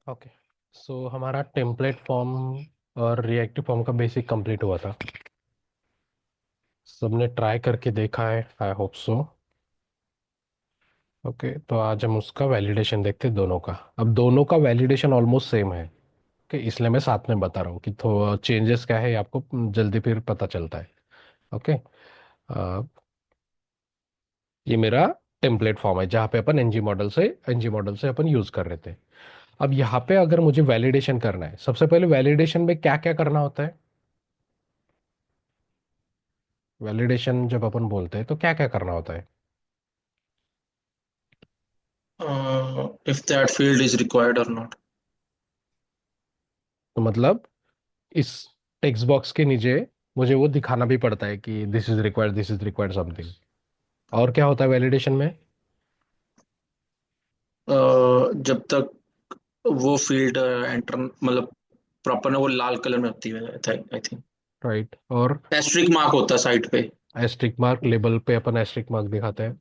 Okay, सो हमारा template form और reactive form का बेसिक कंप्लीट हुआ था। सबने ट्राई करके देखा है, आई होप सो। ओके, तो आज हम उसका वैलिडेशन देखते हैं दोनों का। अब दोनों का वैलिडेशन ऑलमोस्ट सेम है। ओके, इसलिए मैं साथ में बता रहा हूँ कि थोड़ा चेंजेस क्या है, ये आपको जल्दी फिर पता चलता है। ओके, ये मेरा टेम्पलेट फॉर्म है जहाँ पे अपन एनजी मॉडल से अपन यूज़ कर रहे थे। अब यहाँ पे अगर मुझे वैलिडेशन करना है, सबसे पहले वैलिडेशन में क्या क्या करना होता है। वैलिडेशन जब अपन बोलते हैं तो क्या क्या करना होता है। If that field is required or not. तो मतलब इस टेक्स्ट बॉक्स के नीचे मुझे वो दिखाना भी पड़ता है कि दिस इज रिक्वायर्ड समथिंग। और क्या होता है वैलिडेशन में। जब तक वो फील्ड एंटर मतलब प्रॉपर ना वो लाल कलर में होती है आई थिंक। राइट, और एस्ट्रिक मार्क होता है साइड पे। एस्ट्रिक मार्क, लेबल पे अपन एस्ट्रिक मार्क दिखाते हैं।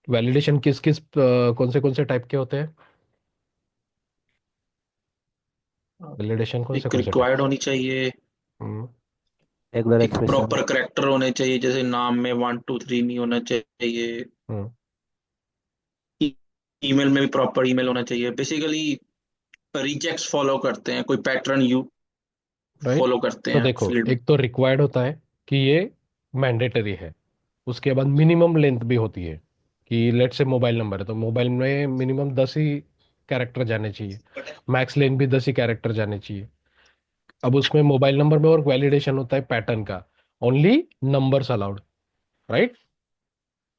वैलिडेशन किस किस कौन से टाइप के होते हैं। वैलिडेशन एक कौन से टाइप। रिक्वायर्ड होनी चाहिए। हम्म। रेगुलर एक एक्सप्रेशन। प्रॉपर करेक्टर होने चाहिए, जैसे नाम में 1 2 3 नहीं होना चाहिए। हम्म। ईमेल में भी प्रॉपर ईमेल होना चाहिए। बेसिकली रिजेक्ट्स फॉलो करते हैं, कोई पैटर्न यू राइट, फॉलो करते तो हैं देखो, फील्ड में। एक तो रिक्वायर्ड होता है कि ये मैंडेटरी है। उसके बाद मिनिमम लेंथ भी होती है कि लेट से मोबाइल नंबर है तो मोबाइल में मिनिमम 10 ही कैरेक्टर जाने चाहिए। मैक्स लेंथ भी 10 ही कैरेक्टर जाने चाहिए। अब उसमें मोबाइल नंबर में और वैलिडेशन होता है पैटर्न का। Only numbers allowed. राइट,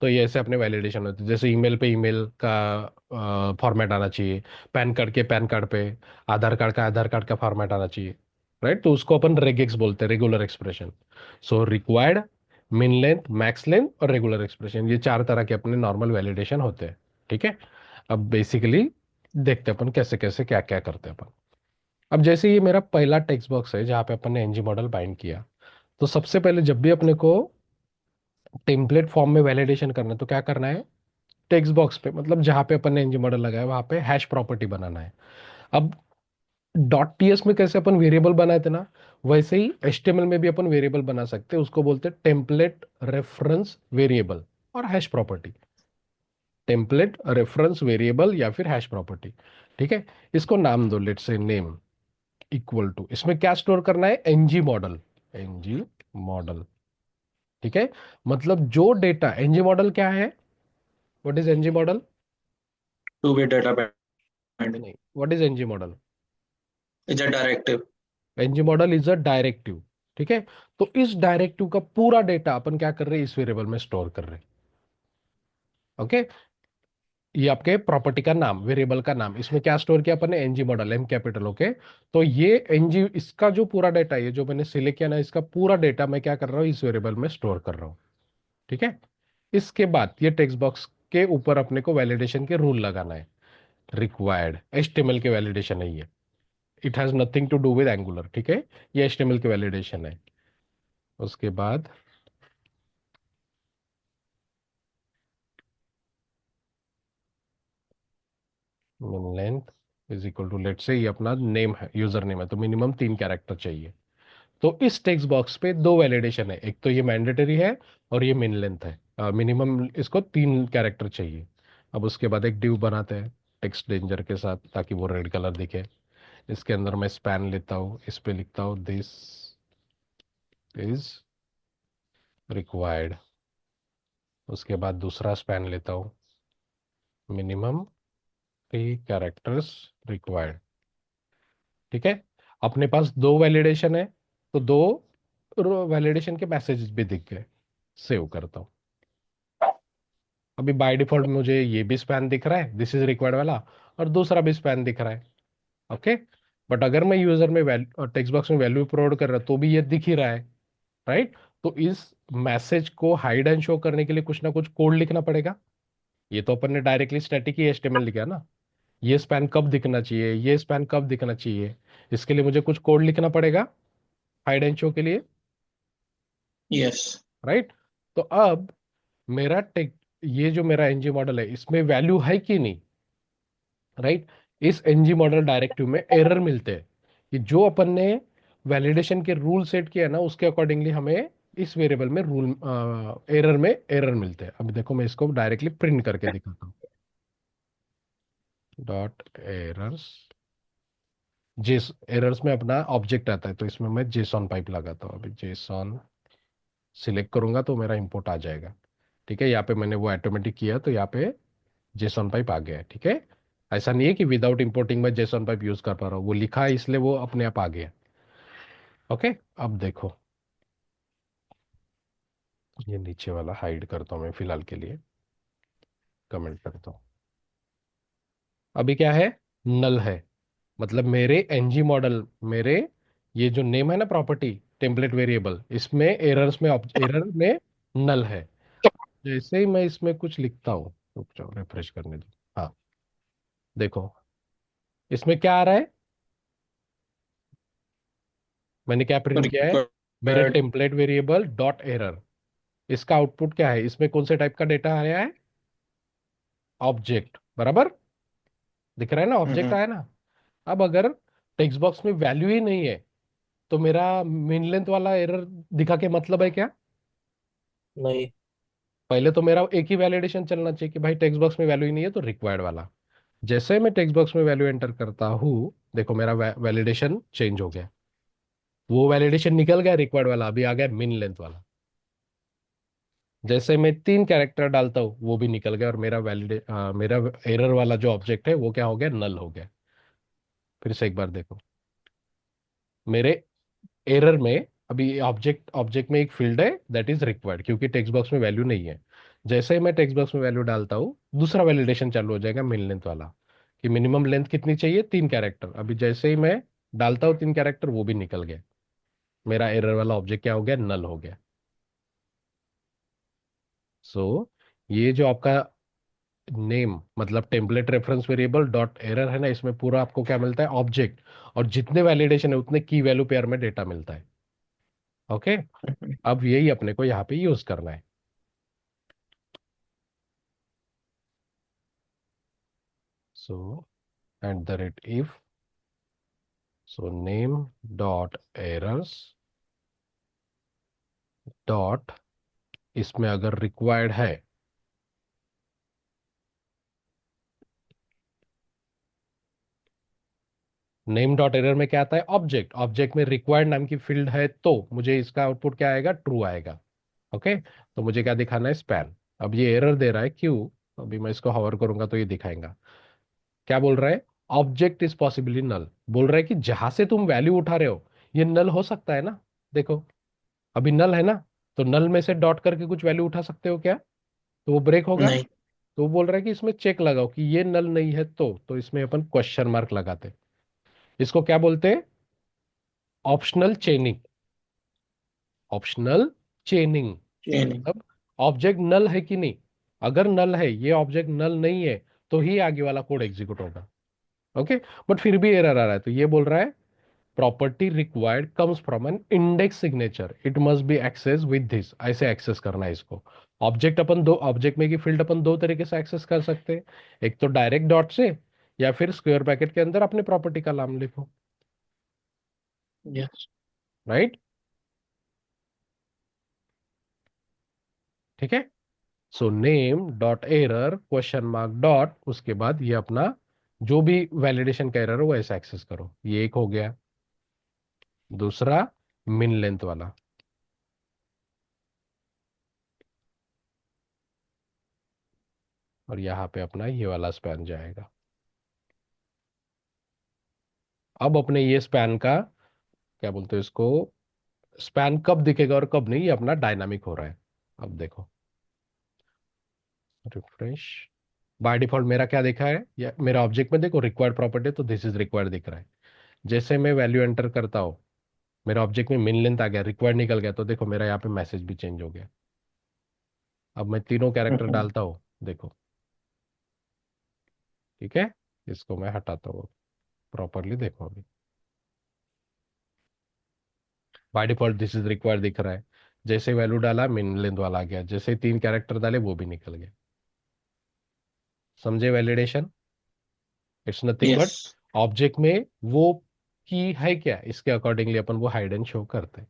तो ये ऐसे अपने वैलिडेशन होते हैं। जैसे ईमेल पे ईमेल का फॉर्मेट आना चाहिए, पैन कार्ड के पैन कार्ड पे, आधार कार्ड का फॉर्मेट आना चाहिए। राइट, तो उसको अपन रेगेक्स बोलते हैं, regular expression. So required, min length, max length और रेगुलर एक्सप्रेशन, ये 4 तरह के अपने नॉर्मल वैलिडेशन होते हैं। ठीक है, अब बेसिकली देखते हैं अपन कैसे कैसे क्या क्या करते हैं अपन। अब जैसे ये मेरा पहला टेक्स्ट बॉक्स है जहाँ पे अपन ने एनजी मॉडल बाइंड किया। तो सबसे पहले जब भी अपने को टेम्पलेट फॉर्म में वैलिडेशन करना है तो क्या करना है। टेक्स्ट बॉक्स पे, मतलब जहाँ पे अपन ने एनजी मॉडल लगाया वहाँ पे हैश प्रॉपर्टी बनाना है। अब डॉट टीएस में कैसे अपन वेरिएबल बनाए थे ना, वैसे ही एचटीएमएल में भी अपन वेरिएबल बना सकते हैं। उसको बोलते हैं टेम्पलेट रेफरेंस वेरिएबल और hash property. Template reference variable या फिर हैश प्रॉपर्टी। ठीक है, इसको नाम दो, लेट से नेम इक्वल टू, इसमें क्या स्टोर करना है, एनजी मॉडल। एनजी मॉडल, ठीक है। मतलब जो डेटा, एनजी मॉडल क्या है, what is NG model. 2 way data binding नहीं, what is NG model. Is a directive. NG model is a directive. ठीक है, तो इस डायरेक्टिव का पूरा डेटा अपन क्या कर रहे हैं, इस वेरिएबल में स्टोर कर रहे हैं। ओके, ये आपके प्रॉपर्टी का नाम, वेरिएबल का नाम, इसमें क्या स्टोर किया अपन ने, NG model, M capital. Okay, तो ये एनजी, इसका जो पूरा डेटा, ये जो मैंने सिलेक्ट किया ना, इसका पूरा डेटा मैं क्या कर रहा हूँ, इस वेरिएबल में स्टोर कर रहा हूँ। ठीक है, इसके बाद ये टेक्स्ट बॉक्स के ऊपर अपने को वैलिडेशन के रूल लगाना है। रिक्वायर्ड एचटीएमएल के वैलिडेशन है ये। It has nothing to do with Angular. ठीक है, ये एचटीएमएल के वैलिडेशन है। उसके बाद min length is equal to, let से ये अपना नेम है, यूजर नेम है, तो मिनिमम 3 कैरेक्टर चाहिए। तो इस टेक्स्ट बॉक्स पे दो वैलिडेशन है, एक तो ये मैंडेटरी है और ये मिन लेंथ है, मिनिमम इसको 3 कैरेक्टर चाहिए। अब उसके बाद एक डिव बनाते हैं टेक्स्ट डेंजर के साथ, ताकि वो रेड कलर दिखे। इसके अंदर मैं स्पैन लेता हूँ, इस पे लिखता हूँ दिस इज रिक्वायर्ड। उसके बाद दूसरा स्पैन लेता हूँ, मिनिमम 3 कैरेक्टर्स रिक्वायर्ड। ठीक है, अपने पास दो वैलिडेशन है, तो दो वैलिडेशन के मैसेजेस भी दिख गए। सेव करता हूँ। अभी बाय डिफॉल्ट मुझे ये भी स्पैन दिख रहा है, दिस इज रिक्वायर्ड वाला, और दूसरा भी स्पैन दिख रहा है। ओके, बट अगर मैं यूजर में टेक्स्ट बॉक्स में वैल्यू प्रोवाइड कर रहा तो भी ये दिख ही रहा है। राइट, तो इस मैसेज को हाइड एंड शो करने के लिए कुछ ना कुछ कोड लिखना पड़ेगा। ये तो अपन ने डायरेक्टली स्टैटिक ही एचटीएमएल लिखा है ना। ये स्पैन कब दिखना चाहिए, ये स्पैन कब दिखना चाहिए, इसके लिए मुझे कुछ कोड लिखना पड़ेगा हाइड एंड शो के लिए। यस। राइट, तो अब मेरा टेक, ये जो मेरा एनजी मॉडल है इसमें वैल्यू है कि नहीं। राइट, इस एनजी मॉडल डायरेक्टिव में एरर मिलते हैं कि जो अपन ने वैलिडेशन के रूल सेट किया है ना, उसके अकॉर्डिंगली हमें इस वेरिएबल में रूल एरर में एरर मिलते हैं। अब देखो मैं इसको डायरेक्टली प्रिंट करके दिखाता हूँ। डॉट एरर्स, जेस एरर्स में अपना ऑब्जेक्ट आता है, तो इसमें मैं जेसॉन पाइप लगाता हूँ। अभी जेसॉन सिलेक्ट करूंगा तो मेरा इंपोर्ट आ जाएगा। ठीक है, यहाँ पे मैंने वो ऑटोमेटिक किया तो यहाँ पे जेसॉन पाइप आ गया है। ठीक है, ऐसा नहीं है कि विदाउट इंपोर्टिंग मैं जेसॉन पाइप यूज कर पा रहा हूँ, वो लिखा है इसलिए वो अपने आप आ गया। ओके, अब देखो ये नीचे वाला हाइड करता हूँ मैं फिलहाल के लिए, कमेंट करता हूँ। अभी क्या है, नल है, मतलब मेरे एनजी मॉडल, मेरे ये जो नेम है ना प्रॉपर्टी टेम्पलेट वेरिएबल, इसमें एरर्स में एरर में नल है। जैसे ही मैं इसमें कुछ लिखता हूँ, रुक जाओ रिफ्रेश करने दो। हाँ, देखो इसमें क्या आ रहा है, मैंने क्या प्रिंट किया है, मेरे required. Template variable dot error. इसका आउटपुट क्या है, इसमें कौन से टाइप का डेटा आया है, ऑब्जेक्ट, बराबर दिख रहा है ना, ऑब्जेक्ट आया ना। अब अगर टेक्स्ट बॉक्स में वैल्यू ही नहीं है तो मेरा मिन लेंथ वाला एरर दिखा के मतलब है क्या। नहीं। पहले तो मेरा एक ही वैलिडेशन चलना चाहिए कि भाई टेक्स्ट बॉक्स में वैल्यू ही नहीं है तो रिक्वायर्ड वाला। जैसे मैं टेक्स्ट बॉक्स में वैल्यू एंटर करता हूँ, देखो मेरा वैलिडेशन चेंज हो गया, वो वैलिडेशन निकल गया रिक्वायर्ड वाला, अभी आ गया मिन लेंथ वाला। जैसे मैं 3 कैरेक्टर डालता हूँ वो भी निकल गया, और मेरा एरर वाला जो ऑब्जेक्ट है वो क्या हो गया, नल हो गया। फिर से एक बार देखो, मेरे एरर में अभी ऑब्जेक्ट ऑब्जेक्ट में एक फील्ड है दैट इज रिक्वायर्ड, क्योंकि टेक्स्ट बॉक्स में वैल्यू नहीं है। जैसे ही मैं टेक्स्ट बॉक्स में वैल्यू डालता हूँ, दूसरा वैलिडेशन चालू हो जाएगा मिन लेंथ वाला, कि मिनिमम लेंथ कितनी चाहिए, 3 कैरेक्टर। अभी जैसे ही मैं डालता हूँ 3 कैरेक्टर, वो भी निकल गया, मेरा एरर वाला ऑब्जेक्ट क्या हो गया, नल हो गया। सो ये जो आपका नेम मतलब template reference variable dot error है ना, इसमें पूरा आपको क्या मिलता है, ऑब्जेक्ट, और जितने वैलिडेशन है उतने की वैल्यू पेयर में डेटा मिलता है। ओके, अब यही अपने को यहाँ पे यूज करना है। So at the rate if, so name dot errors dot, इसमें अगर रिक्वायर्ड है, नेम डॉट एरर में क्या आता है, ऑब्जेक्ट, ऑब्जेक्ट में रिक्वायर्ड नाम की फील्ड है तो मुझे इसका आउटपुट क्या आएगा, ट्रू आएगा। ओके, तो मुझे क्या दिखाना है, स्पैन। अब ये एरर दे रहा है, क्यों, अभी मैं इसको हवर करूंगा तो ये दिखाएगा। क्या बोल रहा है, ऑब्जेक्ट इज पॉसिबली नल, बोल रहा है कि जहां से तुम वैल्यू उठा रहे हो ये नल हो सकता है ना। देखो अभी नल है ना, तो नल में से डॉट करके कुछ वैल्यू उठा सकते हो क्या, तो वो ब्रेक होगा। नहीं। तो वो बोल रहा है कि इसमें चेक लगाओ कि ये नल नहीं है, तो इसमें अपन क्वेश्चन मार्क लगाते हैं। इसको क्या बोलते हैं, ऑप्शनल चेनिंग। Optional चेनिंग chain. मतलब ऑब्जेक्ट नल है कि नहीं, अगर नल है, ये ऑब्जेक्ट नल नहीं है, तो ही आगे वाला कोड एग्जीक्यूट होगा। ओके, बट फिर भी एरर आ रहा है, तो ये बोल रहा है property required comes from an index signature, it must be access with this, ऐसे एक्सेस करना है इसको। ऑब्जेक्ट अपन दो, ऑब्जेक्ट में की फील्ड अपन दो तरीके से एक्सेस कर सकते हैं, एक तो डायरेक्ट डॉट से, या फिर स्क्वायर ब्रैकेट के अंदर अपने प्रॉपर्टी का नाम लिखो। यस। राइट, ठीक है। सो name dot error question mark dot, उसके बाद ये अपना जो भी वैलिडेशन का एरर है वो ऐसे एक्सेस करो, ये एक हो गया। दूसरा मिन लेंथ वाला, और यहाँ पे अपना ये वाला स्पैन जाएगा। अब अपने ये स्पैन का क्या बोलते हैं इसको, स्पैन कब दिखेगा और कब नहीं, ये अपना डायनामिक हो रहा है। अब देखो रिफ्रेश, बाय डिफॉल्ट मेरा क्या दिखा है, या मेरा ऑब्जेक्ट में देखो रिक्वायर्ड प्रॉपर्टी, तो दिस इज रिक्वायर्ड दिख रहा है। जैसे मैं वैल्यू एंटर करता हूँ, मेरा ऑब्जेक्ट में मिन लेंथ आ गया, रिक्वायर्ड निकल गया, तो देखो मेरा यहाँ पे मैसेज भी चेंज हो गया। अब मैं तीनों कैरेक्टर डालता हूँ, देखो, ठीक है, इसको मैं हटाता हूँ प्रॉपरली, देखो अभी by default this is required दिख रहा है। जैसे वैल्यू डाला मिन लेंथ वाला आ गया, जैसे 3 कैरेक्टर डाले वो भी निकल गया। समझे validation. It's nothing yes. But object में वो की है क्या, इसके अकॉर्डिंगली अपन वो हाइड एंड शो करते हैं।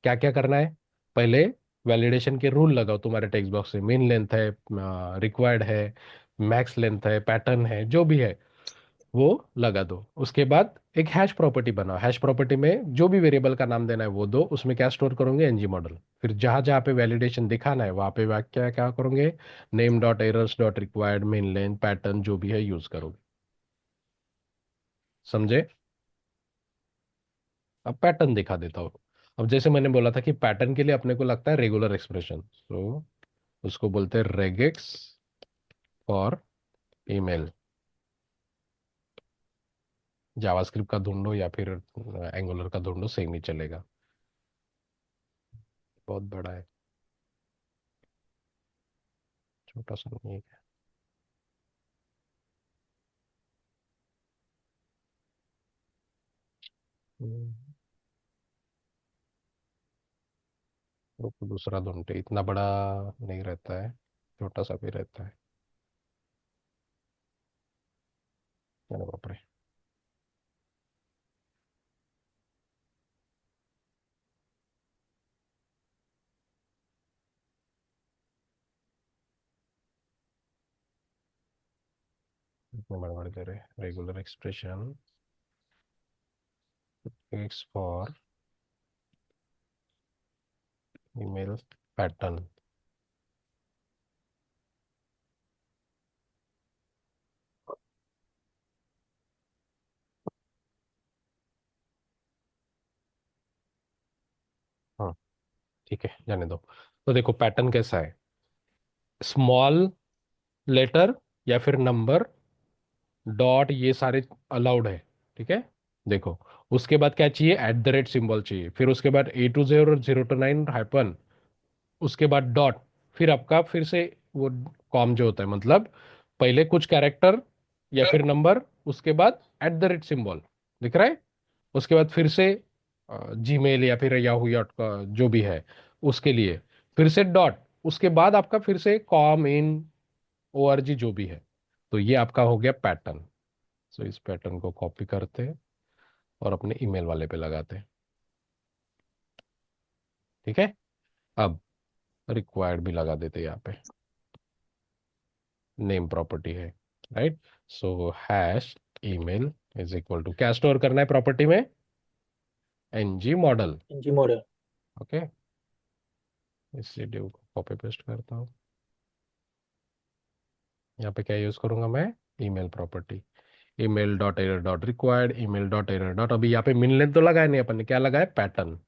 क्या क्या करना है, पहले वैलिडेशन के रूल लगाओ तुम्हारे टेक्स्ट बॉक्स में, मेन लेंथ है, रिक्वायर्ड है, मैक्स लेंथ है, पैटर्न है, जो भी है वो लगा दो। उसके बाद एक हैश प्रॉपर्टी बनाओ, हैश प्रॉपर्टी में जो भी वेरिएबल का नाम देना है वो दो, उसमें क्या स्टोर करोगे, एनजी मॉडल। फिर जहां जहां पे वैलिडेशन दिखाना है वहां पे क्या क्या करोगे, name dot errors dot required main length pattern जो भी है यूज करोगे। समझे? अब पैटर्न दिखा देता हूँ। अब जैसे मैंने बोला था कि पैटर्न के लिए अपने को लगता है रेगुलर एक्सप्रेशन, तो उसको बोलते हैं रेगेक्स फॉर ईमेल। जावास्क्रिप्ट का ढूंढो या फिर एंगुलर का ढूंढो, सेम ही चलेगा। बहुत बड़ा है, छोटा सा नहीं है। हम्म, रुको दूसरा ढूंढते, इतना बड़ा नहीं रहता है, छोटा सा भी रहता है। अरे बाप रे। इतने बड़े बड़े दे रहे, regular expression it's for email pattern. हाँ ठीक है, जाने दो। तो देखो पैटर्न कैसा है, स्मॉल लेटर या फिर नंबर डॉट ये सारे अलाउड है, ठीक है। देखो उसके बाद क्या चाहिए, एट द रेट सिंबल चाहिए, फिर उसके बाद A to Z और 0 to 9 हाइपन, उसके बाद डॉट, फिर आपका फिर से वो कॉम जो होता है, मतलब पहले कुछ कैरेक्टर या फिर नंबर, उसके बाद एट द रेट सिंबल, दिख रहा है। उसके बाद फिर से जीमेल या फिर याहू डॉट का जो भी है उसके लिए, फिर से डॉट, उसके बाद आपका फिर से कॉम इन ORG जो भी है। तो ये आपका हो गया पैटर्न। सो इस पैटर्न को कॉपी करते हैं और अपने ईमेल वाले पे लगाते हैं, ठीक है। अब रिक्वायर्ड भी लगा देते हैं यहाँ पे, नेम प्रॉपर्टी है, right. So hash email is equal to, क्या स्टोर करना है प्रॉपर्टी में, NG model. G model. Okay, इस शेड्यूल को कॉपी पेस्ट करता हूँ। यहाँ पे क्या यूज करूंगा मैं, email property, email dot error dot required, email dot error dot, अभी यहाँ पे मिलने तो लगाया नहीं अपन ने, क्या लगाया, पैटर्न,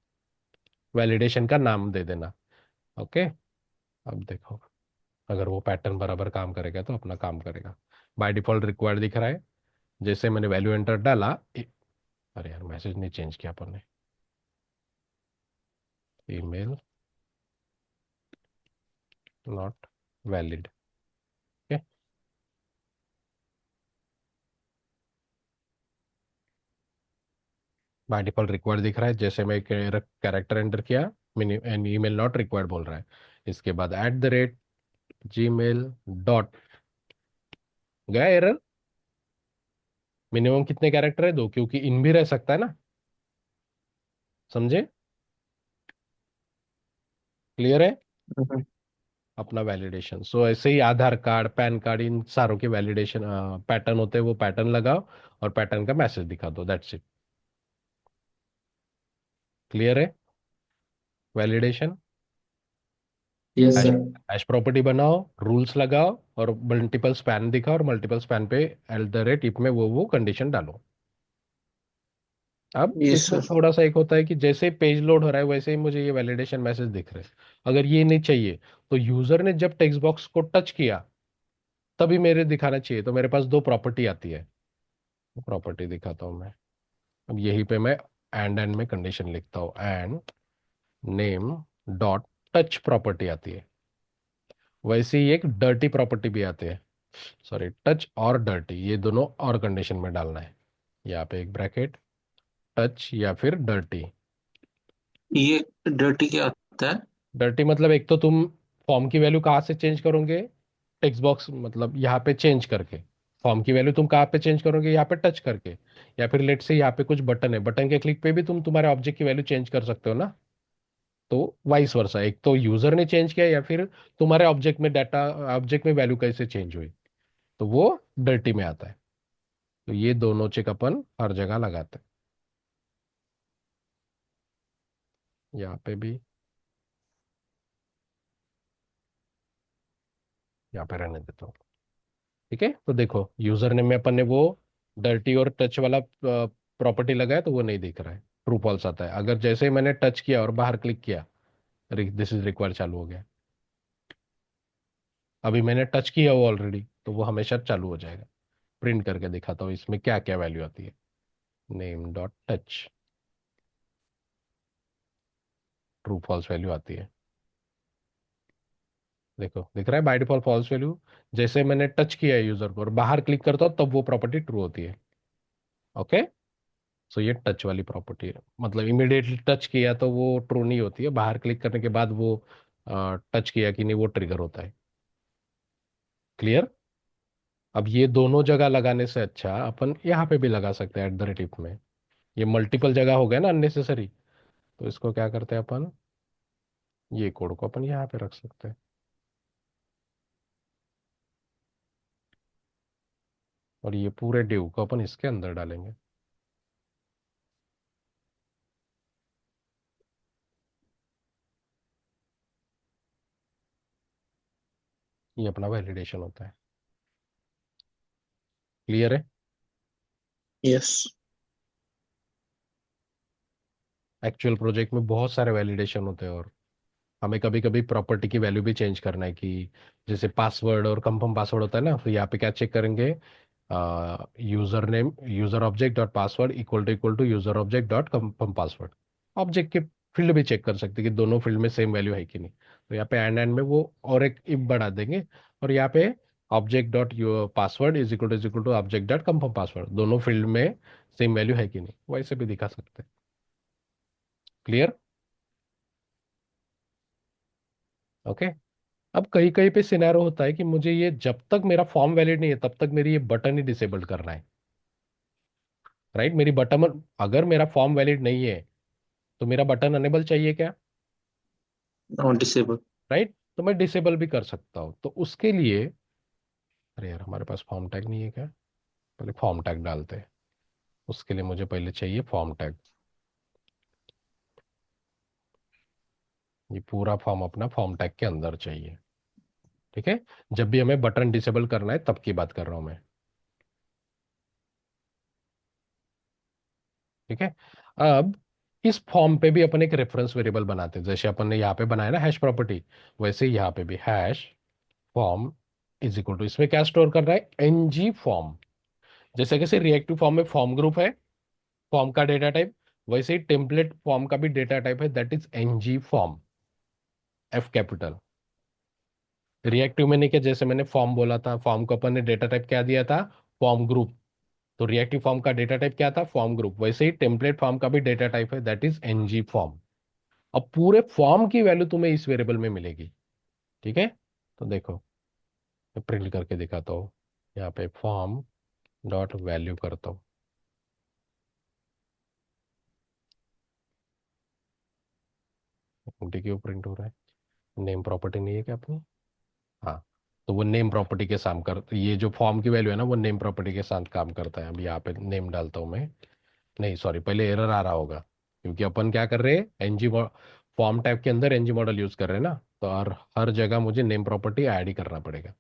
वैलिडेशन का नाम दे देना। ओके, अब देखो अगर वो पैटर्न बराबर काम करेगा तो अपना काम करेगा। बाय डिफॉल्ट रिक्वायर्ड दिख रहा है, जैसे मैंने वैल्यू एंटर डाला अरे यार मैसेज नहीं चेंज किया अपन ने, email not valid. Okay, by default required दिख रहा है, जैसे मैं कैरेक्टर एंटर किया, ईमेल नॉट रिक्वायर्ड बोल रहा है। इसके बाद eight the rate Gmail dot, गया एरर। मिनिमम कितने कैरेक्टर है, दो, क्योंकि इन भी रह सकता है ना, समझे, क्लियर है। हम्म। अपना वैलिडेशन, सो ऐसे ही आधार कार्ड पैन कार्ड इन सारों के वैलिडेशन पैटर्न होते हैं, वो पैटर्न लगाओ और पैटर्न का मैसेज दिखा दो, दैट्स इट। क्लियर है validation. Yes hash sir. Hash property बनाओ, रूल्स लगाओ और मल्टीपल स्पैन दिखाओ, और मल्टीपल स्पैन पे एट द रेट इफ में वो कंडीशन डालो। अब यस इसमें सर। थोड़ा सा एक होता है कि जैसे ही पेज लोड हो रहा है वैसे ही मुझे ये वैलिडेशन मैसेज दिख रहे हैं। अगर ये नहीं चाहिए तो यूजर ने जब टेक्स्ट बॉक्स को टच किया तभी मेरे दिखाना चाहिए, तो मेरे पास दो प्रॉपर्टी आती है, प्रॉपर्टी दिखाता हूँ मैं। अब यहीं पे मैं एंड में कंडीशन लिखता हूँ, and name dot touch property आती है। वैसे ही एक डर्टी प्रॉपर्टी भी आती है, सॉरी टच और डर्टी, ये दोनों और कंडीशन में डालना है। यहाँ पे एक ब्रैकेट, टच या फिर डर्टी। ये डर्टी क्या होता है? डर्टी मतलब एक तो तुम फॉर्म की वैल्यू कहाँ से चेंज करोगे, टेक्स्ट बॉक्स मतलब यहाँ पे चेंज करके, फॉर्म की वैल्यू तुम कहाँ पे चेंज करोगे, यहाँ पे टच करके, या फिर लेट से यहाँ पे कुछ बटन है, बटन के क्लिक पे भी तुम तुम्हारे ऑब्जेक्ट की वैल्यू चेंज कर सकते हो ना। तो वाइस वर्सा, एक तो यूजर ने चेंज किया या फिर तुम्हारे ऑब्जेक्ट में डाटा, ऑब्जेक्ट में वैल्यू कैसे चेंज हुई, तो वो डर्टी में आता है। तो ये दोनों चेक अपन हर जगह लगाते हैं, यहाँ पे भी, यहाँ पे रहने देता हूँ। ठीक है, तो देखो यूजर ने में अपन ने वो डर्टी और टच वाला प्रॉपर्टी लगाया तो वो नहीं दिख रहा है, ट्रू फॉल्स आता है। अगर जैसे ही मैंने टच किया और बाहर क्लिक किया, दिस इज रिक्वायर्ड चालू हो गया। अभी मैंने टच किया वो ऑलरेडी, तो वो हमेशा चालू हो जाएगा। प्रिंट करके दिखाता हूँ इसमें क्या क्या वैल्यू आती है। Name dot touch, true false value आती है। देखो दिख रहा है बाय डिफॉल्ट फॉल्स वैल्यू। जैसे मैंने टच किया है यूजर को और बाहर क्लिक करता हूँ तब वो प्रॉपर्टी ट्रू होती है। ओके, सो ये टच वाली प्रॉपर्टी है, मतलब इमीडिएटली टच किया तो वो ट्रू नहीं होती है, बाहर क्लिक करने के बाद वो टच किया कि नहीं वो ट्रिगर होता है। क्लियर। अब ये दोनों जगह लगाने से अच्छा अपन यहाँ पे भी लगा सकते हैं एट द रेट इफ में। ये मल्टीपल जगह हो गया ना अननेसेसरी, तो इसको क्या करते हैं अपन, ये कोड को अपन यहाँ पे रख सकते हैं, और ये पूरे डिव को अपन इसके अंदर डालेंगे। ये अपना वैलिडेशन होता है। क्लियर है। यस। एक्चुअल प्रोजेक्ट में बहुत सारे वैलिडेशन होते हैं, और हमें कभी कभी प्रॉपर्टी की वैल्यू भी चेंज करना है कि जैसे पासवर्ड और कंफर्म पासवर्ड होता है ना, तो यहाँ पे क्या चेक करेंगे, user name, user object dot password equal to user object dot confirm password. Object के फील्ड भी चेक कर सकते हैं कि दोनों फील्ड में सेम वैल्यू है कि नहीं। तो यहाँ पे एंड में वो और एक इफ बढ़ा देंगे, और यहाँ पे object dot password is equal to object dot confirm password, दोनों फील्ड में सेम वैल्यू है कि नहीं, वैसे भी दिखा सकते हैं। क्लियर। ओके। अब कहीं कहीं पे सिनेरियो होता है कि मुझे ये जब तक मेरा फॉर्म वैलिड नहीं है तब तक मेरी ये बटन ही डिसेबल करना है। राइट, मेरी बटन, अगर मेरा फॉर्म वैलिड नहीं है तो मेरा बटन अनेबल चाहिए क्या। Not disable. राइट, तो मैं डिसेबल भी कर सकता हूँ, तो उसके लिए, अरे यार हमारे पास फॉर्म टैग नहीं है क्या, पहले फॉर्म टैग डालते हैं। उसके लिए मुझे पहले चाहिए फॉर्म टैग। ये पूरा फॉर्म अपना फॉर्म टैग के अंदर चाहिए। ठीक है, जब भी हमें बटन डिसेबल करना है तब की बात कर रहा हूं मैं। ठीक है। अब इस फॉर्म पे भी अपन एक रेफरेंस वेरिएबल बनाते हैं, जैसे अपन ने यहाँ पे बनाया ना हैश प्रॉपर्टी, वैसे ही यहाँ पे भी hash form is equal to, इसमें क्या स्टोर करना है, एनजी फॉर्म। जैसे कैसे रिएक्टिव फॉर्म में फॉर्म ग्रुप है, फॉर्म का डेटा टाइप, वैसे ही टेम्पलेट फॉर्म का भी डेटा टाइप है, that is NG form, F capital. Reactive में नहीं, क्या जैसे मैंने फॉर्म बोला था, फॉर्म को अपन ने डेटा टाइप क्या दिया था, फॉर्म ग्रुप, तो रिएक्टिव फॉर्म का डेटा टाइप क्या था, फॉर्म ग्रुप, वैसे ही टेम्पलेट फॉर्म का भी डेटा टाइप है, दैट इज एनजी फॉर्म। अब पूरे फॉर्म की वैल्यू तुम्हें इस वेरिएबल में मिलेगी। ठीक है, तो देखो मैं प्रिंट करके दिखाता हूँ, यहाँ पे फॉर्म डॉट वैल्यू करता हूँ। क्यों प्रिंट हो रहा है, नेम प्रॉपर्टी नहीं है क्या अपनी, हाँ। तो वो नेम प्रॉपर्टी के साथ कर, ये जो फॉर्म की वैल्यू है ना वो नेम प्रॉपर्टी के साथ काम करता है। अभी यहाँ पे नेम डालता हूँ मैं, नहीं सॉरी, पहले एरर आ रहा होगा, क्योंकि अपन क्या कर रहे हैं, एनजी फॉर्म टाइप के अंदर एनजी मॉडल यूज कर रहे हैं ना, तो हर जगह मुझे नेम प्रॉपर्टी ऐड ही करना पड़ेगा।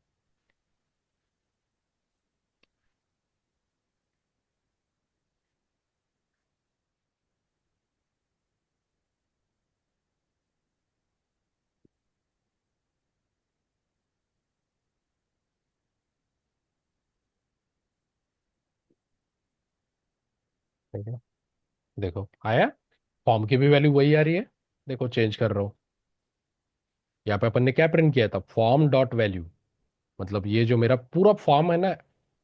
ठीक है, देखो आया, फॉर्म की भी वैल्यू वही आ रही है। देखो चेंज कर रहा हूँ, यहाँ पे अपन ने क्या प्रिंट किया था, फॉर्म डॉट वैल्यू, मतलब ये जो मेरा पूरा फॉर्म है ना,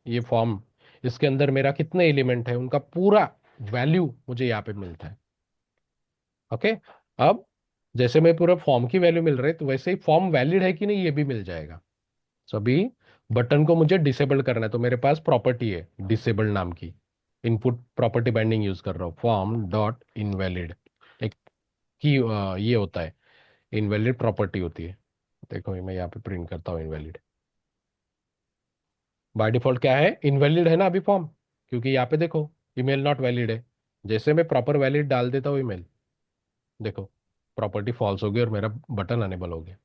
ये फॉर्म, इसके अंदर मेरा कितने एलिमेंट है उनका पूरा वैल्यू मुझे यहाँ पे मिलता है। ओके। अब जैसे मैं पूरा फॉर्म की वैल्यू मिल रही है, तो वैसे ही फॉर्म वैलिड है कि नहीं ये भी मिल जाएगा। सो अभी बटन को मुझे डिसेबल करना है, तो मेरे पास प्रॉपर्टी है डिसेबल नाम की, इनपुट प्रॉपर्टी बाइंडिंग यूज कर रहा हूँ, फॉर्म डॉट इनवैलिड, एक की ये होता है, इनवैलिड प्रॉपर्टी होती है। देखो मैं यहाँ पे प्रिंट करता हूँ इनवैलिड। बाय डिफॉल्ट क्या है, इनवैलिड है ना अभी फॉर्म, क्योंकि यहाँ पे देखो ईमेल नॉट वैलिड है। जैसे मैं प्रॉपर वैलिड डाल देता हूँ ईमेल, देखो प्रॉपर्टी फॉल्स हो गई और मेरा बटन अनेबल हो गया।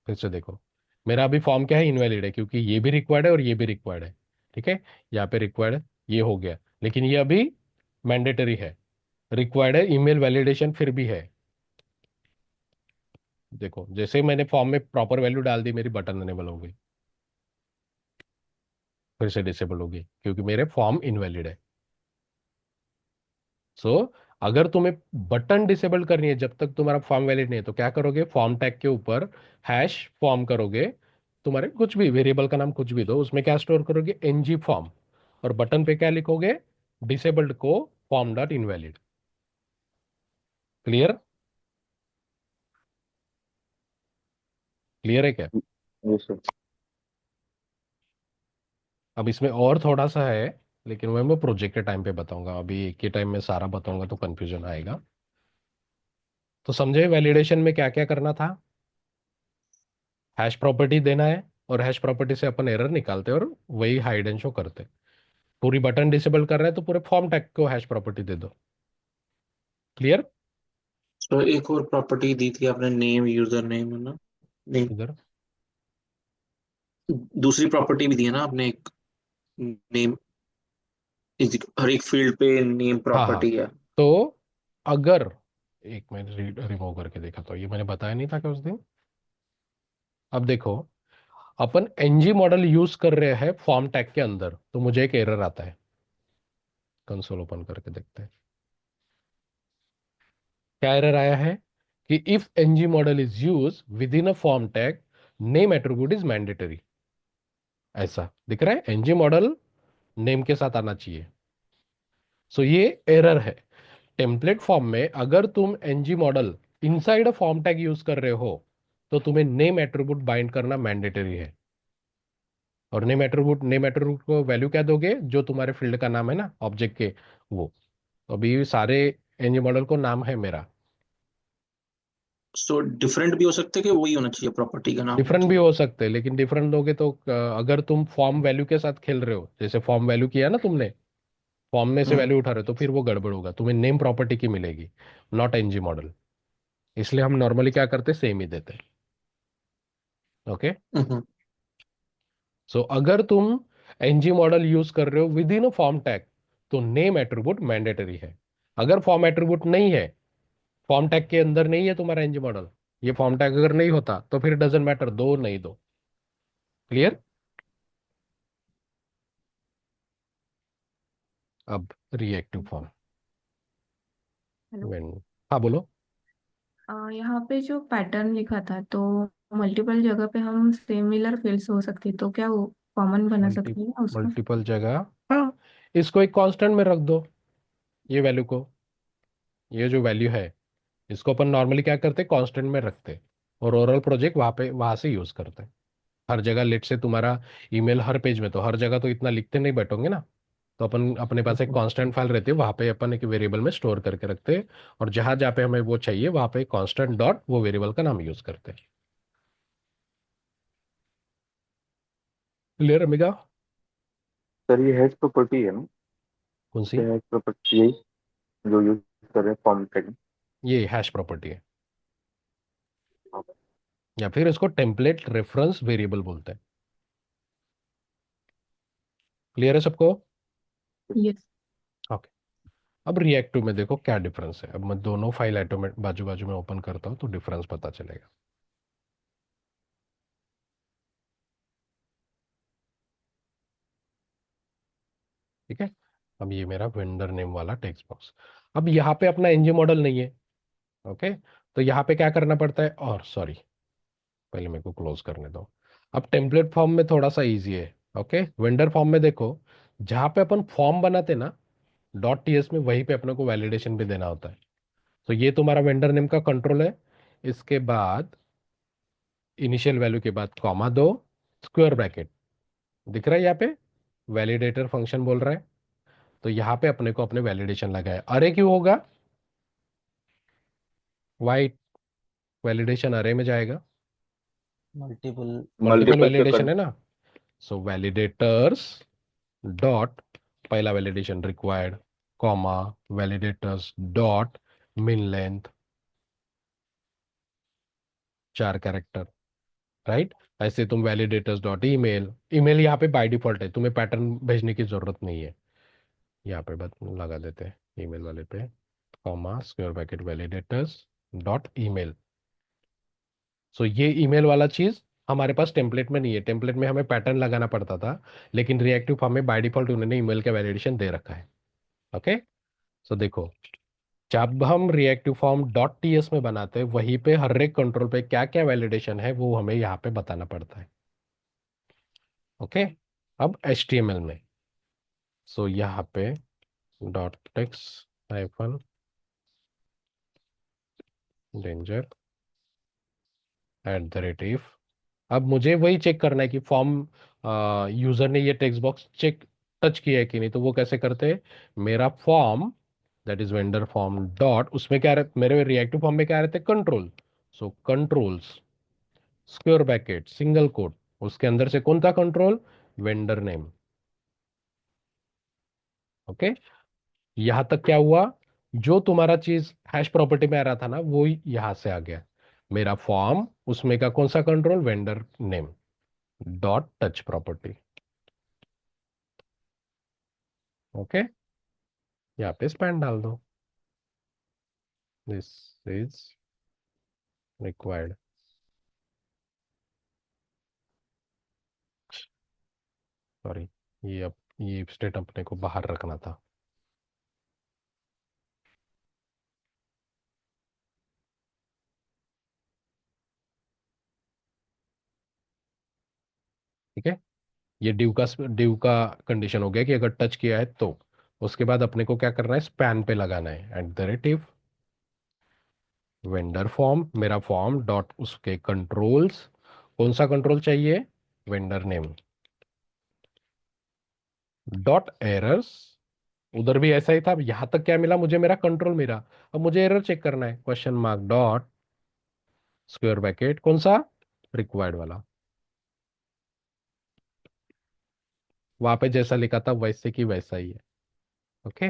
फिर से देखो, मेरा अभी फॉर्म क्या है, इनवैलिड है, क्योंकि ये भी रिक्वायर्ड है और ये भी रिक्वायर्ड है। ठीक है, यहाँ पे रिक्वायर्ड है, ये हो गया, लेकिन ये अभी मैंडेटरी है। रिक्वायर्ड है ईमेल वैलिडेशन फिर भी है। देखो जैसे ही मैंने फॉर्म में प्रॉपर वैल्यू डाल दी, मेरी बटन अनेबल हो गई, फिर से डिसेबल हो गई, क्योंकि मेरे फॉर्म इनवैलिड है। सो अगर तुम्हें बटन डिसेबल करनी है जब तक तुम्हारा फॉर्म वैलिड नहीं है, तो क्या करोगे, फॉर्म टैग के ऊपर हैश फॉर्म करोगे, तुम्हारे कुछ भी वेरिएबल का नाम कुछ भी दो, उसमें क्या स्टोर करोगे, एनजी फॉर्म, और बटन पे क्या लिखोगे, डिसेबल्ड को form dot invalid. Clear? Clear है क्या? ये सर। अब इसमें और थोड़ा सा है, लेकिन वह मैं प्रोजेक्ट के टाइम पे बताऊंगा, अभी एक ही टाइम में सारा बताऊंगा तो कंफ्यूजन आएगा। तो समझे वैलिडेशन में क्या क्या करना था, हैश प्रॉपर्टी देना है, और हैश प्रॉपर्टी से अपन एरर निकालते हैं और वही हाइड एंड शो करते हैं। पूरी बटन डिसेबल कर रहे हैं तो पूरे फॉर्म टैग को हैश प्रॉपर्टी दे दो। क्लियर? तो एक और प्रॉपर्टी दी थी आपने, नेम यूजर नेम, है ना? नेम। इधर दूसरी प्रॉपर्टी भी दी है ना आपने, एक नेम, हर एक फील्ड पे नेम हाँ हाँ, प्रॉपर्टी है। तो अगर एक मिनट रिमूव करके देखा, तो ये मैंने बताया नहीं था कि उस दिन। अब देखो, अपन एनजी मॉडल यूज कर रहे हैं फॉर्म टैग के अंदर, तो मुझे एक एरर आता है। कंसोल ओपन करके देखते हैं क्या एरर आया है, कि if NG model is use within a form tag, name attribute is mandatory, ऐसा दिख रहा है, एनजी मॉडल नेम के साथ आना चाहिए। सो ये एरर है। टेम्पलेट फॉर्म में अगर तुम NG model inside a form tag use कर रहे हो, तो तुम्हें नेम एट्रीब्यूट बाइंड करना मैंडेटरी है। और नेम एट्रीब्यूट को वैल्यू क्या दोगे, जो तुम्हारे फील्ड का नाम है ना ऑब्जेक्ट के, वो। तो अभी सारे एनजी मॉडल को नाम है मेरा। सो डिफरेंट भी हो सकते हैं कि वही होना चाहिए, प्रॉपर्टी का नाम होना डिफरेंट भी चाहिए? हो सकते हैं, लेकिन डिफरेंट दोगे तो अगर तुम फॉर्म वैल्यू के साथ खेल रहे हो, जैसे फॉर्म वैल्यू किया ना तुमने, फॉर्म में से हम्म। वैल्यू उठा रहे हो, तो फिर वो गड़बड़ होगा, तुम्हें नेम प्रॉपर्टी की मिलेगी, नॉट एनजी मॉडल। इसलिए हम नॉर्मली क्या करते हैं, सेम ही देते हैं। ओके। हम्म। सो अगर तुम एनजी मॉडल यूज कर रहे हो with in a form tag, तो नेम एट्रीब्यूट मैंडेटरी है। अगर फॉर्म एट्रीब्यूट नहीं है, फॉर्म टैग के अंदर नहीं है तुम्हारा एनजी मॉडल, ये फॉर्म टैग अगर नहीं होता तो फिर डजेंट मैटर, दो नहीं दो। क्लियर? अब रिएक्टिव फॉर्म, हेलो। व्हेन, हाँ बोलो। यहाँ पे जो पैटर्न लिखा था, तो मल्टीपल जगह पे हम सिमिलर फील्ड्स हो सकती, तो क्या वो कॉमन बना मल्टी सकती है उसको? मल्टीपल जगह, हाँ, इसको एक कांस्टेंट में रख दो, ये वैल्यू को, ये जो वैल्यू है, इसको अपन नॉर्मली क्या करते हैं, कांस्टेंट में रखते हैं, और ओरल प्रोजेक्ट वहां पे वहां से यूज करते हैं। हर जगह लेट से तुम्हारा ईमेल हर पेज में, तो हर जगह तो इतना लिखते नहीं बैठोगे ना, तो अपन अपने पास एक कांस्टेंट फाइल रहती है, वहां पे अपन एक वेरिएबल में स्टोर करके रखते हैं, और जहां जहाँ पे हमें वो चाहिए वहां पे कांस्टेंट डॉट वो वेरिएबल का नाम यूज करते हैं। क्लियर अमिका? सर ये हैश प्रॉपर्टी है ना? कौन सी? ये हैश प्रॉपर्टी यही जो यूज कर रहे हैं फॉर्म टैग। ये हैश प्रॉपर्टी है, या फिर इसको टेम्पलेट रेफरेंस वेरिएबल बोलते हैं। क्लियर है सबको? यस। ओके। अब रिएक्टिव में देखो क्या डिफरेंस है, अब मैं दोनों फाइल ऑटोमेट बाजू बाजू में ओपन करता हूँ तो डिफरेंस पता चलेगा। ठीक है। अब ये मेरा वेंडर नेम वाला टेक्स्ट बॉक्स, अब यहाँ पे अपना एनजी मॉडल नहीं है। ओके। तो यहाँ पे क्या करना पड़ता है, और सॉरी, पहले मेरे को क्लोज करने दो। अब टेम्पलेट फॉर्म में थोड़ा सा इजी है। ओके, वेंडर फॉर्म में देखो, जहाँ पे अपन फॉर्म बनाते ना डॉट टीएस में, वहीं पे अपने को वैलिडेशन भी देना होता है। तो ये तुम्हारा वेंडर नेम का कंट्रोल है। इसके बाद इनिशियल वैल्यू के बाद कॉमा दो, स्क्वायर ब्रैकेट दिख रहा है यहाँ पे, वैलिडेटर फंक्शन बोल रहा है। तो यहाँ पे अपने को अपने वैलिडेशन लगा है। अरे क्यों होगा? वाई वैलिडेशन अरे में जाएगा, मल्टीपल। मल्टीपल मल्टीपल पे वैलिडेशन है ना। सो वैलिडेटर्स डॉट, पहला validation required, comma, validators dot min length, 4 character, right. ऐसे तुम वैलिडेटर्स डॉट ईमेल, ईमेल यहाँ पे बाय डिफॉल्ट है, तुम्हें पैटर्न भेजने की जरूरत नहीं है। यहाँ पे बस लगा देते हैं ईमेल वाले पे, comma square bracket validators dot email. So ये ईमेल वाला चीज हमारे पास टेम्पलेट में नहीं है, टेम्पलेट में हमें पैटर्न लगाना पड़ता था, लेकिन रिएक्टिव फॉर्म में बाय डिफॉल्ट उन्होंने ईमेल का वैलिडेशन दे रखा है। ओके। सो देखो, जब हम रिएक्टिव फॉर्म डॉट टीएस में बनाते हैं, वहीं पे हर एक कंट्रोल पे क्या क्या वैलिडेशन है वो हमें यहाँ पे बताना पड़ता है। ओके। अब एचटीएमएल में, सो यहाँ पे dot text hyphen danger @if। अब मुझे वही चेक करना है कि फॉर्म यूजर ने ये टेक्स्ट बॉक्स चेक टच किया है कि नहीं। तो वो कैसे करते हैं? मेरा form, that is vendor form dot, उसमें क्या रहता, मेरे रिएक्टिव फॉर्म में क्या रहते हैं? Control. So controls square bracket single quote, उसके अंदर से कौन सा कंट्रोल? Vendor name. ओके। यहां तक क्या हुआ? जो तुम्हारा चीज हैश प्रॉपर्टी में आ रहा था ना, वो यहां से आ गया। मेरा फॉर्म, उसमें का कौन सा control? Vendor name dot touch property. Okay. यहाँ पे स्पैन डाल दो, दिस इज रिक्वायर्ड। सॉरी, ये स्टेट अपने को बाहर रखना था। ठीक है। ये ड्यू का कंडीशन हो गया कि अगर टच किया है तो। उसके बाद अपने को क्या करना है? स्पैन पे लगाना है @ वेंडर फॉर्म, मेरा फॉर्म डॉट उसके कंट्रोल्स, कौन सा कंट्रोल चाहिए? Vendor name dot errors. उधर भी ऐसा ही था, अब यहां तक क्या मिला मुझे? मेरा कंट्रोल मिला। अब मुझे एरर चेक करना है, question mark dot square bracket, कौन सा? रिक्वायर्ड वाला। वहां पे जैसा लिखा था वैसे की वैसा ही है। ओके।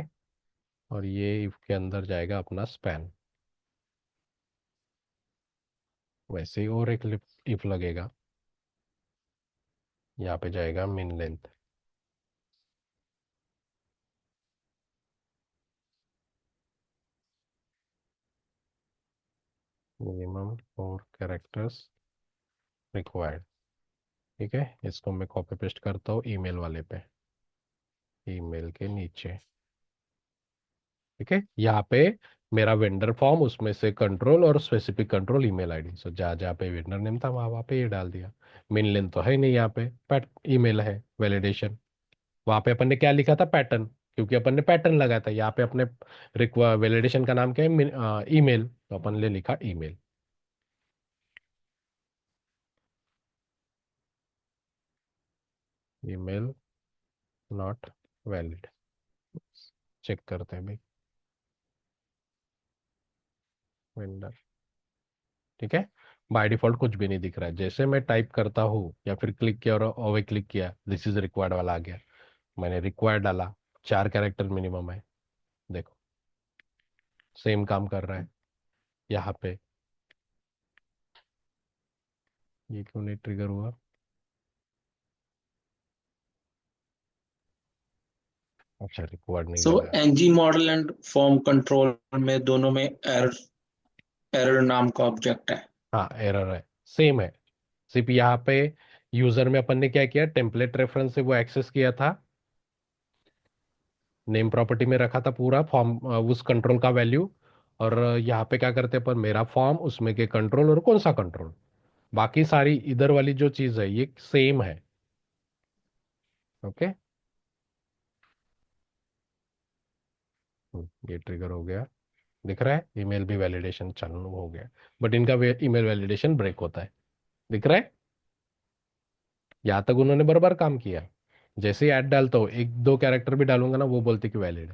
और ये इफ के अंदर जाएगा अपना स्पैन, वैसे ही और एक इफ लगेगा, यहाँ पे जाएगा min length. Minimum 4 characters required. ठीक है, इसको मैं कॉपी पेस्ट करता हूँ ईमेल वाले पे, ईमेल के नीचे। ठीक है, यहाँ पे मेरा वेंडर फॉर्म, उसमें से कंट्रोल और स्पेसिफिक कंट्रोल ईमेल आईडी। सो जहाँ जहाँ पे वेंडर नेम था वहाँ वहाँ पे ये डाल दिया। मिन लेंथ तो है नहीं यहाँ पे, पैट ईमेल है वैलिडेशन। वहाँ पे अपन ने क्या लिखा था? पैटर्न, क्योंकि अपन ने पैटर्न लगाया था। यहाँ पे अपने वैलिडेशन का नाम क्या है? ईमेल, तो अपन ने लिखा email. Email not valid. Check करते हैं भाई, वेंडर। ठीक है। बाय डिफॉल्ट कुछ भी नहीं दिख रहा है। जैसे मैं टाइप करता हूँ या फिर क्लिक किया और ओवे क्लिक किया, दिस इज रिक्वायर्ड वाला आ गया। मैंने रिक्वायर्ड डाला, 4 कैरेक्टर मिनिमम है। देखो, सेम काम कर रहा है यहाँ पे। ये क्यों नहीं ट्रिगर हुआ? अच्छा, रिक्वायर्ड नहीं सो लगाया। NG model and form control में दोनों में एरर एरर नाम का ऑब्जेक्ट है। हाँ, एरर है, सेम है। सिर्फ यहाँ पे यूजर में अपन ने क्या किया? टेम्पलेट रेफरेंस से वो एक्सेस किया था, नेम प्रॉपर्टी में रखा था पूरा फॉर्म, उस कंट्रोल का वैल्यू। और यहाँ पे क्या करते हैं अपन? मेरा फॉर्म, उसमें के कंट्रोल, और कौन सा कंट्रोल, बाकी सारी इधर वाली जो चीज है ये सेम है। ओके। ये ट्रिगर हो गया, दिख रहा है? ईमेल भी वैलिडेशन चालू हो गया, बट इनका ईमेल वैलिडेशन ब्रेक होता है, दिख रहा है? यहाँ तक उन्होंने बराबर काम किया। जैसे ही ऐड डालता हूँ, एक दो कैरेक्टर भी डालूंगा ना, वो बोलते कि वैलिड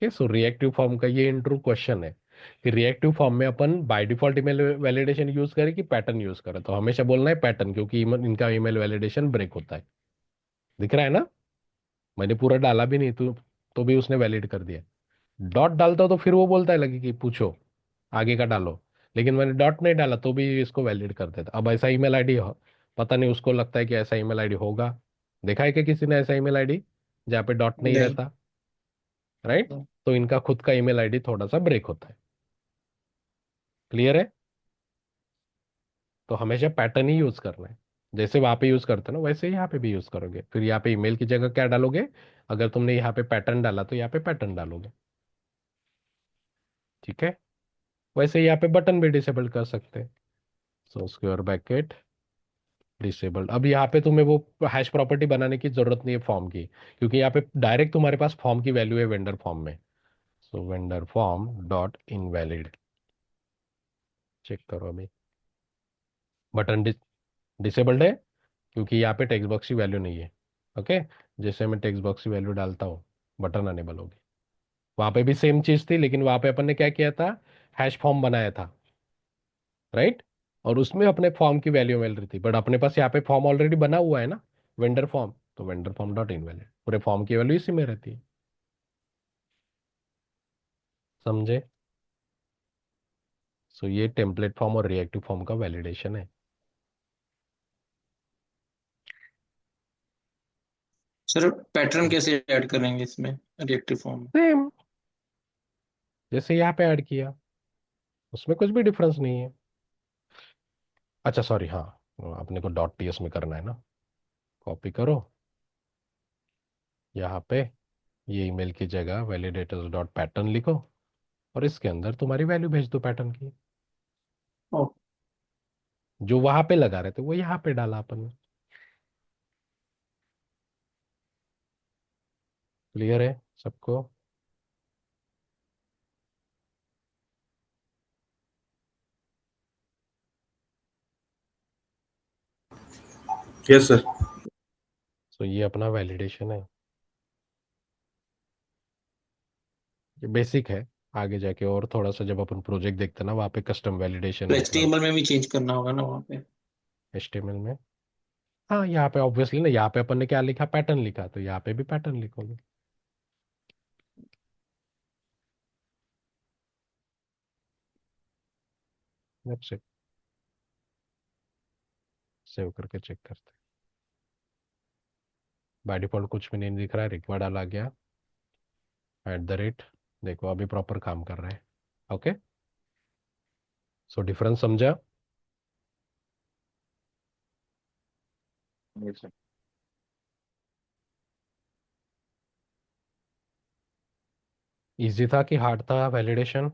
है। सो रिएक्टिव फॉर्म का ये इंट्रो क्वेश्चन है कि रिएक्टिव फॉर्म में अपन by default email validation use करें कि पैटर्न यूज करें। तो हमेशा बोलना है पैटर्न, क्योंकि इनका ईमेल वैलिडेशन ब्रेक होता है। दिख रहा है ना? मैंने पूरा डाला भी नहीं तो भी उसने वैलिड कर दिया। डॉट डालता हो तो फिर वो बोलता है लगे कि पूछो आगे का डालो, लेकिन मैंने डॉट नहीं डाला तो भी इसको वैलिड कर देता। अब ऐसा ईमेल आईडी हो, पता नहीं उसको लगता है कि ऐसा ईमेल आईडी होगा। देखा है कि किसी ने ऐसा ईमेल आईडी जहाँ पे डॉट नहीं नहीं। रहता? राइट। तो इनका खुद का ईमेल आईडी थोड़ा सा ब्रेक होता है। क्लियर है? तो हमेशा पैटर्न ही यूज करना है। जैसे वहां पे यूज करते हो ना, वैसे ही यहाँ पे भी यूज करोगे। फिर यहाँ पे ईमेल की जगह क्या डालोगे? अगर तुमने यहाँ पे पैटर्न डाला तो यहाँ पे पैटर्न डालोगे। ठीक है? वैसे ही यहाँ पे बटन भी डिसेबल कर सकते हैं। So square bracket disabled. अब यहाँ पे तुम्हें वो हैश प्रॉपर्टी बनाने की जरूरत नहीं है फॉर्म की, क्योंकि यहाँ पे डायरेक्ट तुम्हारे पास फॉर्म की वैल्यू है वेंडर फॉर्म में। So vendor form dot invalid. Check करो अभी। बटन डिसेबल्ड है क्योंकि यहाँ पे टेक्स्ट बॉक्स की वैल्यू नहीं है। ओके। जैसे मैं टेक्स्ट बॉक्स की वैल्यू डालता हूँ, बटन अनेबल होगी। वहां पे भी सेम चीज थी, लेकिन वहां पे अपन ने क्या किया था? हैश फॉर्म बनाया था। राइट। और उसमें अपने फॉर्म की वैल्यू मिल रही थी, बट अपने पास यहाँ पे फॉर्म ऑलरेडी बना हुआ है ना, वेंडर फॉर्म। तो वेंडर फॉर्म डॉट इनवैलिड, पूरे फॉर्म की वैल्यू इसी में रहती है। समझे? सो ये टेम्पलेट फॉर्म और रिएक्टिव फॉर्म का वैलिडेशन है। सर पैटर्न कैसे ऐड करेंगे इसमें रिएक्टिव फॉर्म में? सेम जैसे यहाँ पे ऐड किया, उसमें कुछ भी डिफरेंस नहीं है। अच्छा सॉरी, हाँ, अपने को डॉट टीएस में करना है ना। कॉपी करो यहाँ पे, ये ईमेल की जगह वैलिडेटर्स डॉट पैटर्न लिखो, और इसके अंदर तुम्हारी वैल्यू भेज दो पैटर्न की। ओ, जो वहां पे लगा रहे थे वो यहाँ पे डाला अपन ने। क्लियर है सबको? Yes sir. तो ये अपना वैलिडेशन है। ये बेसिक है। आगे जाके और थोड़ा सा जब अपन प्रोजेक्ट देखते हैं ना, वहाँ पे कस्टम वैलिडेशन तो मतलब HTML में भी चेंज करना होगा ना वहाँ पे? HTML में। हाँ, यहाँ पे ऑब्वियसली ना, यहाँ पे अपन ने क्या लिखा? पैटर्न लिखा, तो यहाँ पे भी पैटर्न लिखोगे। That's it। सेव करके चेक करते हैं। बाय डिफॉल्ट कुछ भी नहीं दिख रहा है, रिक्वायर्ड डाला गया @। देखो अभी प्रॉपर काम कर रहा है। ओके। सो डिफरेंस समझा? Yes, sir. इजी था कि हार्ड था वैलिडेशन?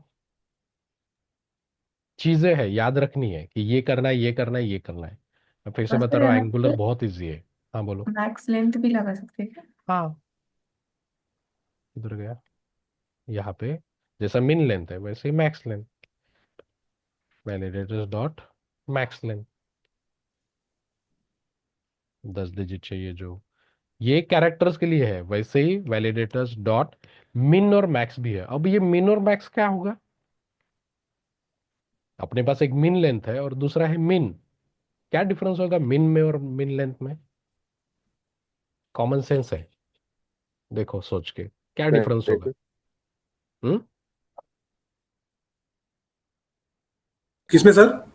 चीजें है याद रखनी है कि ये करना है, ये करना है, ये करना है। मैं फिर से और बता सर रहा हूँ, यहाँ एंगुलर पे बहुत इजी है। हाँ बोलो। मैक्स लेंथ भी लगा सकते हैं क्या? हाँ, इधर गया। यहाँ पे जैसा मिन लेंथ है वैसे ही max length, validators dot max length. 10 digit चाहिए जो, ये कैरेक्टर्स के लिए है, वैसे ही वैलिडेटर्स डॉट मिन और मैक्स भी है। अब ये मिन और मैक्स क्या होगा? अपने पास एक मिन लेंथ है और दूसरा है मिन। क्या डिफरेंस होगा मिन में और मिन लेंथ में? कॉमन सेंस है, देखो सोच के क्या डिफरेंस होगा? Right. हम्म? किसमें सर?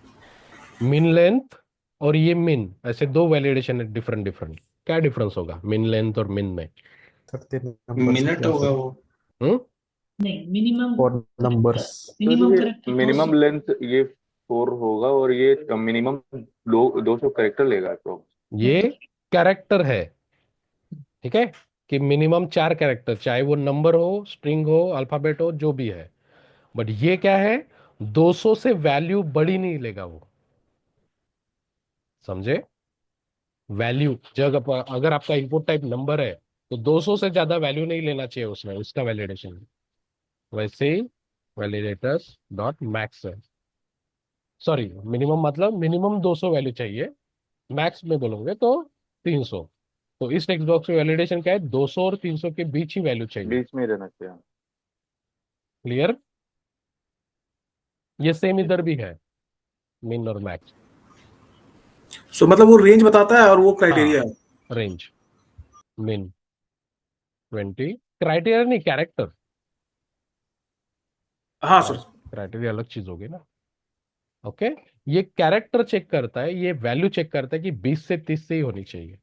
मिन लेंथ और ये मिन, ऐसे दो वैलिडेशन है डिफरेंट डिफरेंट। क्या डिफरेंस होगा मिन लेंथ और मिन में? सर 3 नंबर्स मिनट क्या होगा सर? वो। हम्म? नहीं, मिनिमम 4 नंबर्स। तो मिनिमम ये करेक्टर मिनिमम लेंथ ये 4 होगा और ये मिनिमम 200 कैरेक्टर लेगा तो। ये कैरेक्टर है। ठीक है, कि मिनिमम 4 कैरेक्टर, चाहे वो नंबर हो, स्ट्रिंग हो, अल्फाबेट हो, जो भी है। बट ये क्या है? 200 से वैल्यू बड़ी नहीं लेगा वो। समझे? वैल्यू जब अगर आपका इनपुट टाइप नंबर है, तो 200 से ज्यादा वैल्यू नहीं लेना चाहिए उसमें, उसका वैलिडेशन। वैसे ही वैलिडेटर्स डॉट मैक्स है। सॉरी, मिनिमम मतलब मिनिमम 200 वैल्यू चाहिए, मैक्स में बोलोगे तो 300। तो इस टेक्स्ट बॉक्स में वैलिडेशन क्या है, 200 और 300 के बीच ही वैल्यू चाहिए। बीच में ही रहना चाहिए। क्लियर? ये सेम इधर भी है, मिन और मैक्स। सो मतलब वो रेंज बताता है और वो क्राइटेरिया हाँ, है। रेंज, मिन 20, क्राइटेरिया नहीं, कैरेक्टर। हाँ सर। क्राइटेरिया अलग चीज होगी ना। ओके, ये कैरेक्टर चेक करता है, ये वैल्यू चेक करता है कि 20 से 30 से ही होनी चाहिए।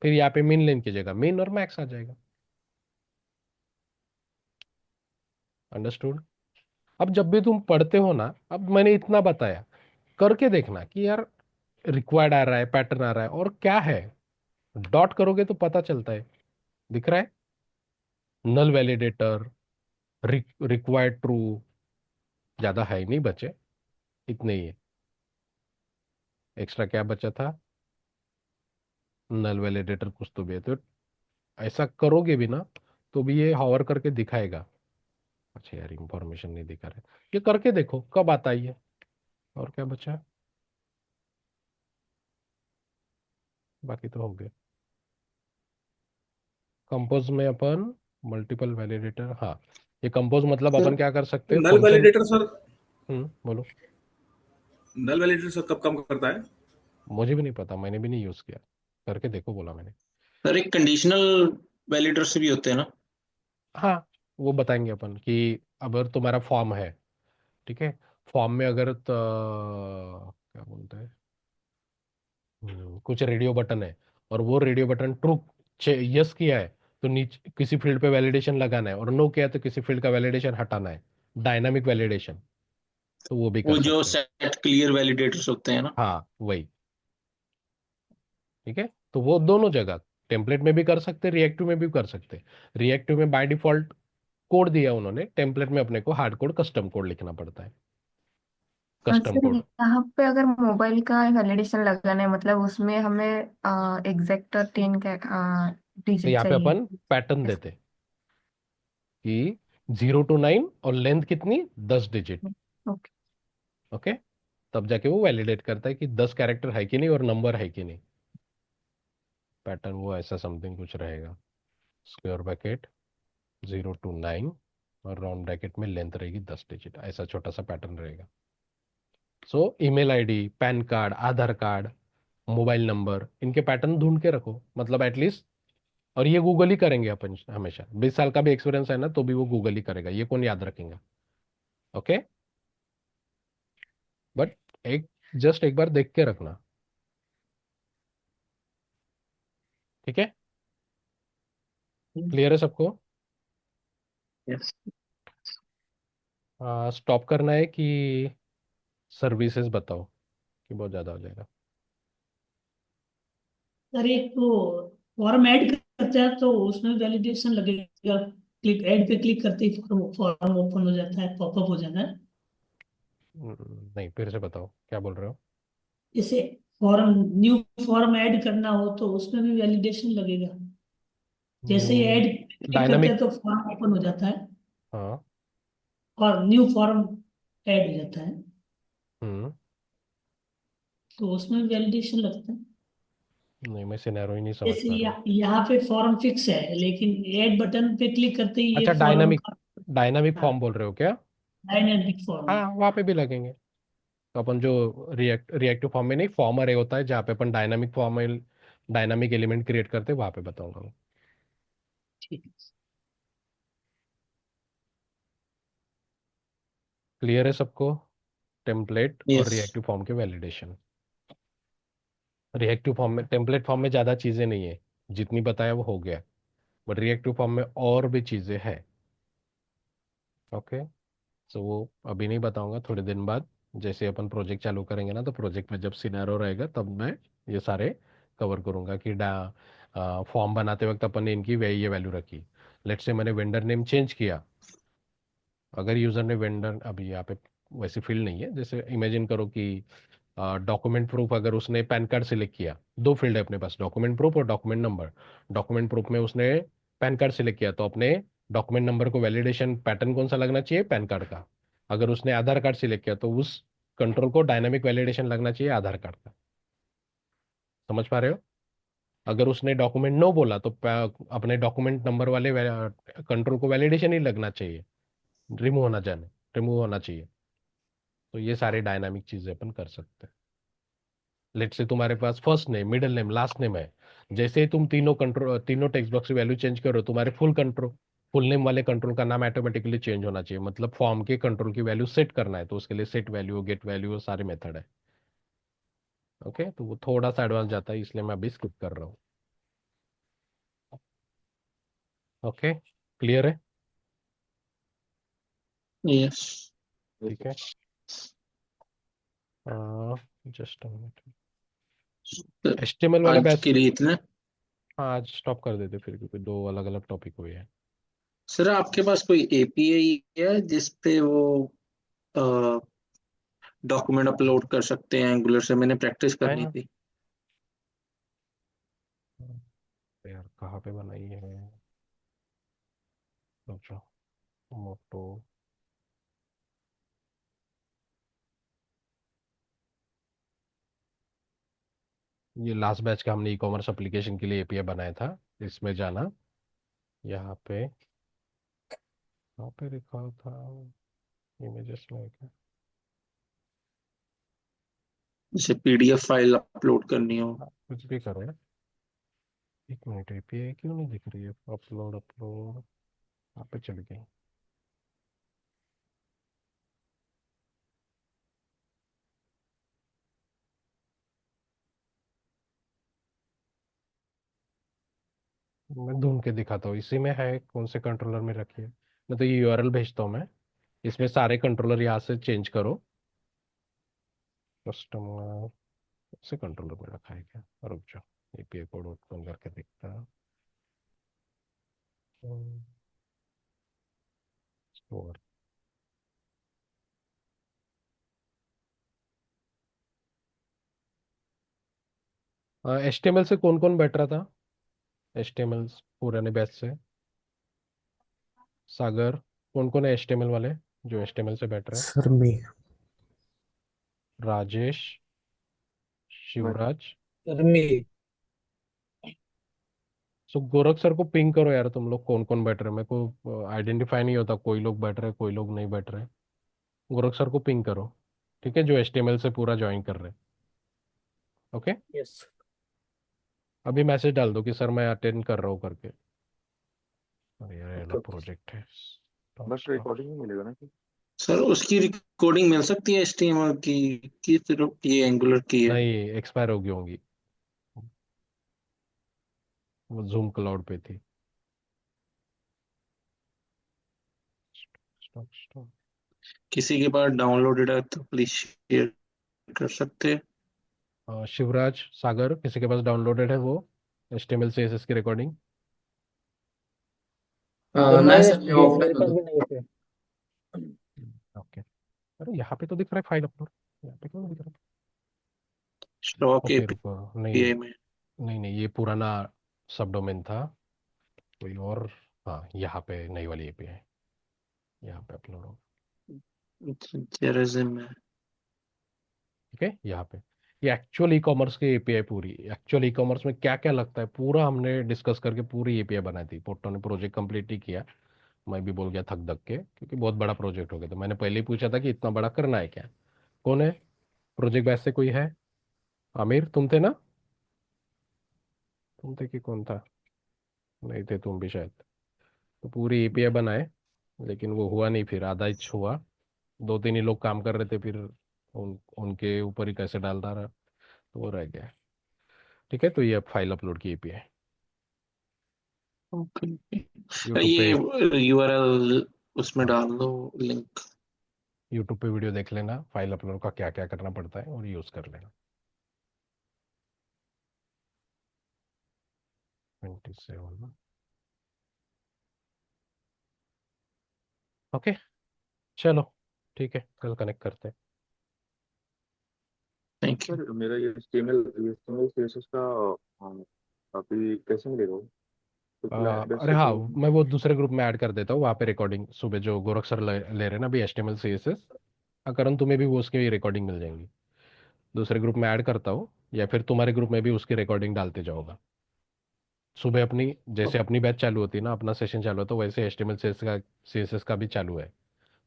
फिर यहाँ पे मिन लेन की जगह मिन और मैक्स आ जाएगा। अंडरस्टूड? अब जब भी तुम पढ़ते हो ना, अब मैंने इतना बताया, करके देखना कि यार रिक्वायर्ड आ रहा है, पैटर्न आ रहा है, और क्या है। डॉट करोगे तो पता चलता है, दिख रहा है। नल वैलिडेटर, रिक्वायर्ड ट्रू, ज्यादा है ही नहीं बचे, इतने ही है। एक्स्ट्रा क्या बचा था, नल वैलिडेटर कुछ तो भी है। तो ऐसा करोगे भी ना, तो भी ये हॉवर करके दिखाएगा। अच्छा यार, इंफॉर्मेशन नहीं दिखा रहा है, ये करके देखो कब आता है ये। और क्या बचा, बाकी तो हो गया। कंपोज में अपन मल्टीपल वैलिडेटर, हाँ, ये कंपोज मतलब सर अपन क्या कर सकते हैं, नल फंक्शन। वैलिडेटर सर, बोलो। नल वैलिडेटर सर कब काम करता है? मुझे भी नहीं पता, मैंने भी नहीं यूज किया, करके देखो बोला मैंने। सर एक कंडीशनल वैलिडेटर से भी होते हैं ना? हाँ, वो बताएंगे अपन कि अगर तुम्हारा फॉर्म है, ठीक है, फॉर्म में अगर क्या बोलते हैं, कुछ रेडियो बटन है, और वो रेडियो बटन ट्रू यस किया है, तो नीचे किसी फील्ड पे वैलिडेशन लगाना है, और नो किया है तो किसी फील्ड का वैलिडेशन हटाना है। डायनामिक वैलिडेशन, तो वो भी कर वो जो सकते हैं। सेट क्लियर वैलिडेटर्स होते हैं ना? हाँ वही। ठीक है, तो वो दोनों जगह, टेम्पलेट में भी कर सकते, रिएक्टिव में भी कर सकते। रिएक्टिव में बाय डिफॉल्ट कोड दिया उन्होंने, टेम्पलेट में अपने को हार्ड कोड, कस्टम कोड लिखना पड़ता है, कस्टम सर कोड। यहाँ पे अगर मोबाइल का वैलिडेशन लगाना है मतलब उसमें हमें एग्जैक्ट 10 का तो डिजिट यहाँ पे चाहिए। अपन पैटर्न देते कि 0 to 9, और लेंथ कितनी, 10 डिजिट। ओके। ओके, तब जाके वो वैलिडेट करता है कि 10 कैरेक्टर है कि नहीं और नंबर है कि नहीं। पैटर्न वो ऐसा समथिंग कुछ रहेगा, स्क्वायर ब्रैकेट 0 to 9, और राउंड ब्रैकेट में लेंथ रहेगी 10 डिजिट, ऐसा छोटा सा पैटर्न रहेगा। So email ID, PAN card, Aadhaar card, mobile number, इनके पैटर्न ढूंढ के रखो, मतलब एटलीस्ट। और ये गूगल ही करेंगे अपन हमेशा, 20 साल का भी एक्सपीरियंस है ना, तो भी वो गूगल ही करेगा, ये कौन याद रखेंगे। ओके, बट एक जस्ट एक बार देख के रखना, ठीक है। क्लियर है सबको? यस। स्टॉप करना है कि सर्विसेज बताओ, कि बहुत ज़्यादा हो जाएगा। सर एक तो फॉर्म ऐड करते हैं तो उसमें वैलिडेशन लगेगा। क्लिक ऐड पे क्लिक करते ही फॉर्म फॉर्म ओपन हो जाता है, पॉपअप हो जाता है। नहीं, फिर से बताओ क्या बोल रहे हो। जैसे फॉर्म न्यू फॉर्म ऐड करना हो तो उसमें भी वैलिडेशन लगेगा। न्यू जैसे ही ऐड क्लिक करते हैं डायनामिक, तो फॉर्म ओपन हो जाता है हाँ। और न्यू फॉर्म ऐड हो जाता है, हम्म। तो उसमें वैलिडेशन लगता है। नहीं, मैं सिनेरियो ही नहीं समझ जैसे पा रहा हूँ। यहाँ पे फॉर्म फिक्स है लेकिन ऐड बटन पे क्लिक करते ही अच्छा, ये फॉर्म डायनामिक, का डायनामिक फॉर्म बोल रहे हो क्या? डायनेमिक फॉर्म हाँ, वहाँ पे भी लगेंगे। तो अपन जो रिएक्टिव फॉर्म में नहीं, फॉर्म अरे होता है जहाँ पे अपन dynamic form, dynamic element create करते हैं, वहाँ पे बताऊंगा मैं। क्लियर है सबको? टेम्पलेट और यस। रिएक्टिव फॉर्म के वैलिडेशन। रिएक्टिव फॉर्म में, टेम्पलेट फॉर्म में ज़्यादा चीज़ें नहीं है, जितनी बताया वो हो गया। बट रिएक्टिव फॉर्म में और भी चीज़ें हैं। ओके, सो वो अभी नहीं बताऊंगा, थोड़े दिन बाद जैसे अपन प्रोजेक्ट चालू करेंगे ना, तो प्रोजेक्ट में जब सिनेरियो रहेगा तब मैं ये सारे कवर करूंगा कि फॉर्म बनाते वक्त अपन ने इनकी ये वैल्यू रखी। लेट्स से मैंने वेंडर नेम चेंज किया, अगर यूज़र ने वेंडर, अभी यहाँ पे वैसे फील्ड नहीं है, जैसे इमेजिन करो कि डॉक्यूमेंट प्रूफ, अगर उसने पैन कार्ड सिलेक्ट किया, दो फील्ड है अपने पास, डॉक्यूमेंट प्रूफ और डॉक्यूमेंट नंबर। डॉक्यूमेंट प्रूफ में उसने पैन कार्ड सिलेक्ट किया, तो अपने डॉक्यूमेंट नंबर को वैलिडेशन पैटर्न कौन सा लगना चाहिए, पैन कार्ड का। अगर उसने आधार कार्ड सिलेक्ट किया, तो उस कंट्रोल को डायनामिक वैलिडेशन लगना चाहिए आधार कार्ड का। समझ पा रहे हो? अगर उसने डॉक्यूमेंट नो बोला तो अपने डॉक्यूमेंट नंबर वाले कंट्रोल को वैलिडेशन ही लगना चाहिए, रिमूव होना चाहिए। तो ये सारे डायनामिक चीजें अपन कर सकते हैं। लेट से तुम्हारे पास first name, middle name, last name है, जैसे ही तुम तीनों टेक्स्ट बॉक्स की वैल्यू चेंज करो, तुम्हारे फुल नेम वाले कंट्रोल का नाम ऑटोमेटिकली चेंज होना चाहिए। मतलब फॉर्म के कंट्रोल की वैल्यू सेट करना है तो उसके लिए सेट वैल्यू, गेट वैल्यू, सारे मेथड है। ओके, तो वो थोड़ा सा एडवांस जाता है, इसलिए मैं अभी स्किप कर रहा हूँ। ओके, क्लियर है? यस ठीक है, जस्ट मिनट। HTML वाले आज बैच के लिए इतना। हाँ, आज स्टॉप कर देते फिर, क्योंकि दो अलग अलग टॉपिक हुए हैं। सर आपके पास कोई एपीआई है जिसपे वो डॉक्यूमेंट अपलोड कर सकते हैं एंगुलर से? मैंने प्रैक्टिस है करनी ना थी। यार, कहाँ पे बनाई है? सोचो, मोटो। ये लास्ट बैच का हमने ई कॉमर्स एप्लीकेशन के लिए एपीआई बनाया था। इसमें जाना, यहाँ पे, यहाँ पे लिखा था इमेजेस में क्या? जैसे पीडीएफ फाइल अपलोड करनी हो। कुछ भी करो ना। एक मिनट, एपीआई क्यों नहीं दिख रही है? अपलोड अपलोड, यहाँ पे चल गई। मैं ढूंढ के दिखाता हूँ, इसी में है, कौन से कंट्रोलर में रखी है। मैं तो ये यूआरएल भेजता हूँ मैं, इसमें सारे कंट्रोलर यहाँ से चेंज करो। कस्टमर से कंट्रोलर में रखा है क्या? रुक जाओ, एपीआई कोड ओपन करके देखता हूँ। स्टोर। HTML से कौन कौन बैठ रहा था? HTML पुराने बैच से सागर, कौन कौन है HTML वाले जो HTML से बैठ रहे हैं? सर मैं राजेश, शिवराज। सर मैं सो गोरख सर को पिंग करो यार, तुम लोग कौन कौन बैठ रहे हैं, मेरे को आइडेंटिफाई नहीं होता, कोई लोग बैठ रहे हैं, कोई लोग नहीं बैठ रहे। गोरख सर को पिंग करो, ठीक है, जो HTML से पूरा ज्वाइन कर रहे हैं। ओके, यस अभी मैसेज डाल दो कि सर मैं अटेंड कर रहा हूँ करके। अरे यार, ये ओके अलग ओके। प्रोजेक्ट है। Stop bus stop. रिकॉर्डिंग ही मिलेगा ना? सर उसकी रिकॉर्डिंग मिल सकती है एचटीएमएल की कि सिर्फ ये एंगुलर की है? नहीं, एक्सपायर होगी होंगी, वो जूम क्लाउड पे थी। Stop stop. किसी के पास डाउनलोडेड है तो प्लीज शेयर कर सकते हैं। शिवराज, सागर, किसी के पास डाउनलोडेड है वो HTML CSS की रिकॉर्डिंग? सर नहीं मैं सर, ये मेरे पास ऑफलाइन। भी नहीं थे। ओके। अरे यहाँ पे तो दिख रहा है फाइल अपलोड, यहाँ पे क्यों नहीं दिख रहा? स्टॉक ओके रुको, नहीं एपीआई में। नहीं नहीं, ये पुराना सब डोमेन था कोई और। हाँ, यहाँ पे नई वाली API है, यहाँ पे अपलोड हो। जेरेजिम में। ठीक है, यहाँ पे ये एक्चुअल ई कॉमर्स की API, पूरी एक्चुअल ई कॉमर्स में क्या क्या लगता है पूरा हमने डिस्कस करके पूरी API बनाई थी। पोट्टो ने प्रोजेक्ट कंप्लीट ही किया, मैं भी बोल गया थक धक के, क्योंकि बहुत बड़ा प्रोजेक्ट हो गया था। मैंने पहले ही पूछा था कि इतना बड़ा करना है क्या। कौन है प्रोजेक्ट बैच से? कोई है? आमिर, तुम थे ना? तुम थे कि कौन था? नहीं थे तुम भी शायद। तो पूरी API बनाए, लेकिन वो हुआ नहीं, फिर आधा इंच हुआ। दो तीन ही लोग काम कर रहे थे, फिर उनके ऊपर ही कैसे डालता रहा, तो वो रह गया। ठीक है, तो ये अब फाइल अपलोड की API ओके। यूट्यूब पे, ये यूआरएल उसमें हाँ, डाल दो, लिंक। यूट्यूब पे वीडियो देख लेना, फाइल अपलोड का क्या क्या करना पड़ता है और यूज़ कर लेना। 27 ना? ओके, चलो, ठीक है, कल कनेक्ट करते हैं। Thank you. सर मेरा ये HTML CSS का हाँ, अभी कैसे मिलेगा वो? तो क्लाइंट बेस अरे से हाँ, तो मैं वो दूसरे ग्रुप में ऐड कर देता हूँ, वहाँ पे रिकॉर्डिंग सुबह जो गोरख सर ले रहे हैं ना अभी HTML CSS, करण तुम्हें भी वो उसकी रिकॉर्डिंग मिल जाएंगी। दूसरे ग्रुप में ऐड करता हूँ, या फिर तुम्हारे ग्रुप में भी उसकी रिकॉर्डिंग डालते जाऊंगा। सुबह अपनी, जैसे अपनी बैच चालू होती है ना, अपना सेशन चालू होता है, वैसे HTML CSS का भी चालू है।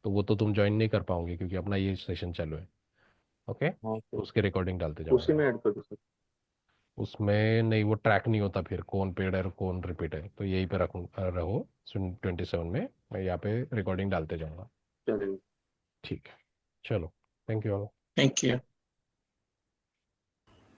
तो वो तो तुम ज्वाइन नहीं कर पाओगे क्योंकि अपना ये सेशन चालू है। ओके, हाँ तो सर, उसकी रिकॉर्डिंग डालते उसी में जाऊंगा। ऐड कर दो सर। उसमें नहीं, वो ट्रैक नहीं होता फिर कौन पेड है और कौन रिपीट है, तो यहीं पे रहो 27 में, मैं यहाँ पे रिकॉर्डिंग डालते जाऊंगा। चलेगा। ठीक है, चलो, थैंक यू। Thank you.